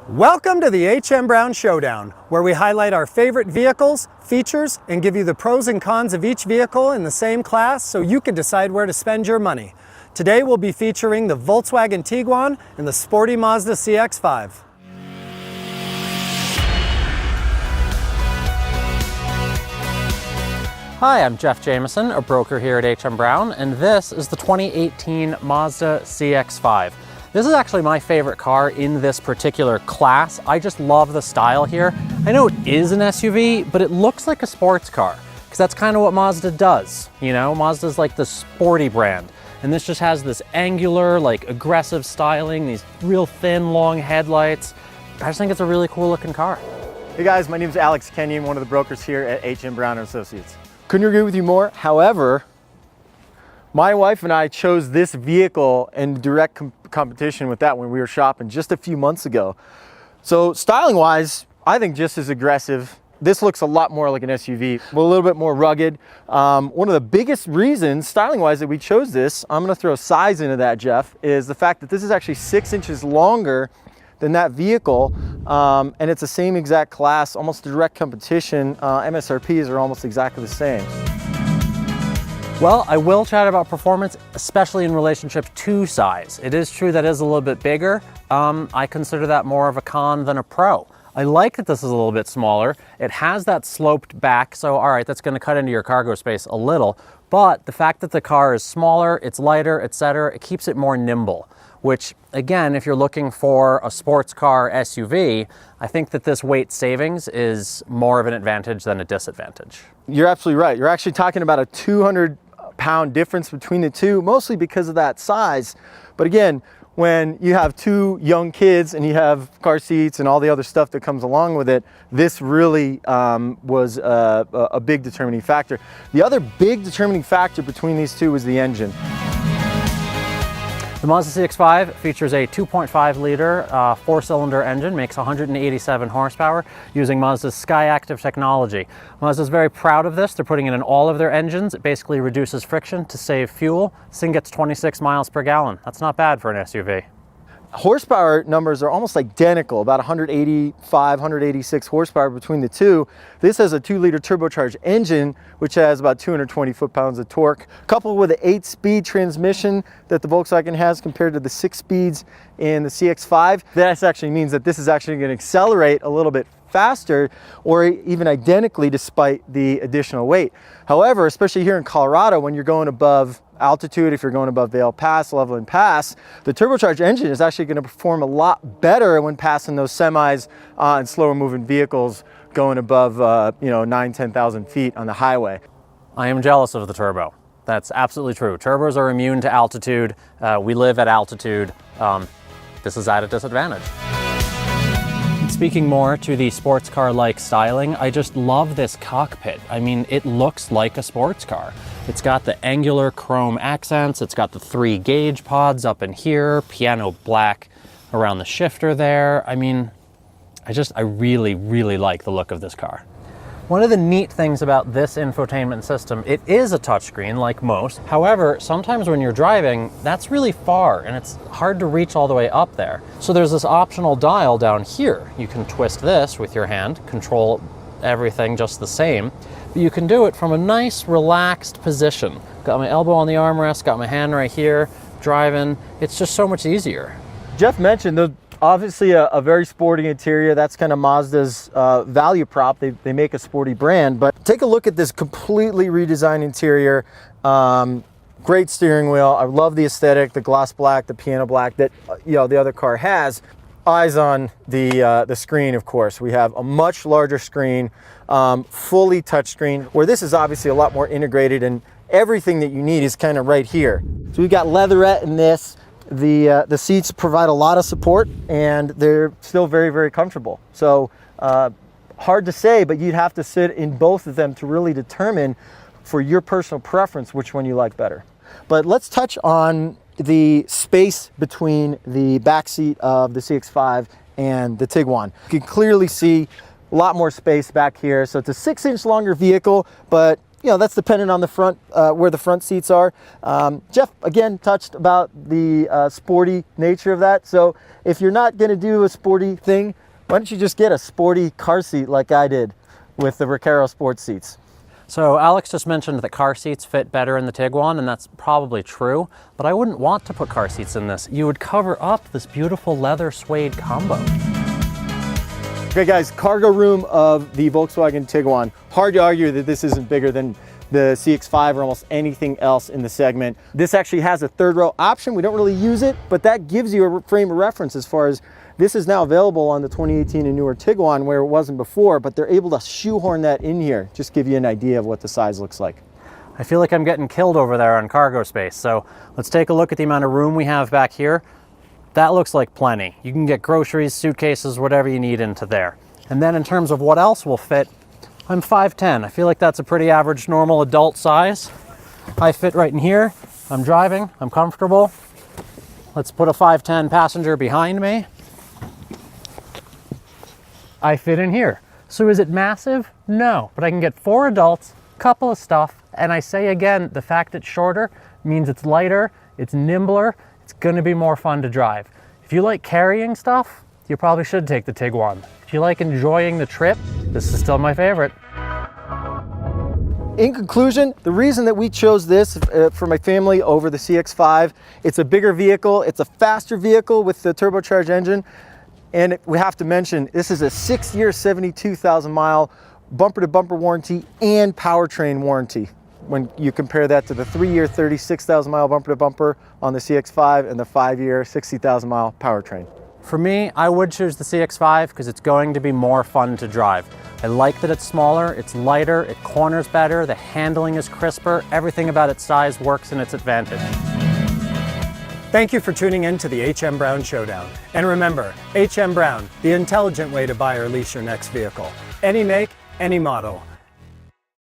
Welcome to the H.M. Brown Showdown, where we highlight our favorite vehicles, features, and give you the pros and cons of each vehicle in the same class so you can decide where to spend your money. Today we'll be featuring the Volkswagen Tiguan and the sporty Mazda CX-5. Hi, I'm Jeff Jamieson, a broker here at H.M. Brown, and this is the 2018 Mazda CX-5. This is actually my favorite car in this particular class. I just love the style here. I know it is an SUV, but it looks like a sports car, because that's kind of what Mazda does. You know, Mazda's like the sporty brand, and this just has this angular, like aggressive styling, these real thin, long headlights. I just think it's a really cool looking car. Hey guys, my name is Alex Kenyon, one of the brokers here at H.M. Brown & Associates. Couldn't agree with you more. However, my wife and I chose this vehicle in direct competition with that when we were shopping just a few months ago. So styling wise, I think just as aggressive. This looks a lot more like an SUV, a little bit more rugged. One of the biggest reasons styling wise that we chose this, I'm gonna throw size into that, Jeff, is the fact that this is actually 6 inches longer than that vehicle, and it's the same exact class, almost direct competition. MSRPs are almost exactly the same. Well, I will chat about performance, especially in relationship to size. It is true that it is a little bit bigger. I consider that more of a con than a pro. I like that this is a little bit smaller. It has that sloped back, so all right, that's gonna cut into your cargo space a little, but the fact that the car is smaller, it's lighter, etc., it keeps it more nimble, which again, if you're looking for a sports car SUV, I think that this weight savings is more of an advantage than a disadvantage. You're absolutely right. You're actually talking about a 200-pound difference between the two, mostly because of that size. But again, when you have two young kids and you have car seats and all the other stuff that comes along with it, this really was a big determining factor. The other big determining factor between these two was the engine. The Mazda CX-5 features a 2.5 liter 4-cylinder engine, makes 187 horsepower using Mazda's Skyactiv technology. Mazda's very proud of this. They're putting it in all of their engines. It basically reduces friction to save fuel. This thing gets 26 miles per gallon. That's not bad for an SUV. Horsepower numbers are almost identical, about 185, 186 horsepower between the two. This has a 2-liter turbocharged engine, which has about 220 foot-pounds of torque, coupled with an 8-speed transmission that the Volkswagen has compared to the 6 speeds in the CX-5. That actually means that this is actually going to accelerate a little bit faster or even identically despite the additional weight. However, especially here in Colorado, when you're going above altitude, if you're going above Vail Pass, Loveland Pass, the turbocharged engine is actually going to perform a lot better when passing those semis and slower moving vehicles going above 9,000-10,000 feet on the highway. I am jealous of the turbo. That's absolutely true. Turbos are immune to altitude. We live at altitude. This is at a disadvantage. Speaking more to the sports car-like styling, I just love this cockpit. I mean, it looks like a sports car. It's got the angular chrome accents, it's got the 3 gauge pods up in here, piano black around the shifter there. I mean, I really, really like the look of this car. One of the neat things about this infotainment system, it is a touchscreen like most. However, sometimes when you're driving, that's really far and it's hard to reach all the way up there. So there's this optional dial down here. You can twist this with your hand, control everything just the same, but you can do it from a nice relaxed position. Got my elbow on the armrest, got my hand right here, driving. It's just so much easier. Jeff mentioned obviously a very sporty interior. That's kind of Mazda's value prop. They make a sporty brand, but take a look at this completely redesigned interior. Great steering wheel. I love the aesthetic, the gloss black, the piano black that the other car has. Eyes on the screen, of course. We have a much larger screen, fully touchscreen, where this is obviously a lot more integrated and everything that you need is kind of right here. So we've got leatherette in this. The seats provide a lot of support and they're still very, very comfortable. So hard to say, but you'd have to sit in both of them to really determine for your personal preference which one you like better. But let's touch on the space between the back seat of the CX-5 and the Tiguan. You can clearly see a lot more space back here. So it's a 6-inch longer vehicle, but that's dependent on the front, where the front seats are. Jeff, again, touched about the sporty nature of that. So if you're not gonna do a sporty thing, why don't you just get a sporty car seat like I did with the Recaro sports seats? So Alex just mentioned that car seats fit better in the Tiguan, and that's probably true, but I wouldn't want to put car seats in this. You would cover up this beautiful leather suede combo. Okay guys, cargo room of the Volkswagen Tiguan. Hard to argue that this isn't bigger than the CX-5 or almost anything else in the segment. This actually has a third row option. We don't really use it, but that gives you a frame of reference as far as this is now available on the 2018 and newer Tiguan where it wasn't before, but they're able to shoehorn that in here. Just give you an idea of what the size looks like. I feel like I'm getting killed over there on cargo space. So let's take a look at the amount of room we have back here. That looks like plenty. You can get groceries, suitcases, whatever you need into there. And then in terms of what else will fit, I'm 5'10". I feel like that's a pretty average, normal adult size. I fit right in here. I'm driving, I'm comfortable. Let's put a 5'10" passenger behind me. I fit in here. So is it massive? No, but I can get 4 adults, couple of stuff, and I say again, the fact it's shorter means it's lighter, it's nimbler, it's gonna be more fun to drive. If you like carrying stuff, you probably should take the Tiguan. If you like enjoying the trip, this is still my favorite. In conclusion, the reason that we chose this for my family over the CX-5, it's a bigger vehicle, it's a faster vehicle with the turbocharged engine, and we have to mention, this is a 6-year, 72,000 mile bumper-to-bumper warranty and powertrain warranty. When you compare that to the 3-year, 36,000 mile bumper-to-bumper on the CX-5 and the 5-year, 60,000 mile powertrain. For me, I would choose the CX-5 because it's going to be more fun to drive. I like that it's smaller, it's lighter, it corners better, the handling is crisper, everything about its size works in its advantage. Thank you for tuning in to the H.M. Brown Showdown. And remember, H.M. Brown, the intelligent way to buy or lease your next vehicle. Any make, any model.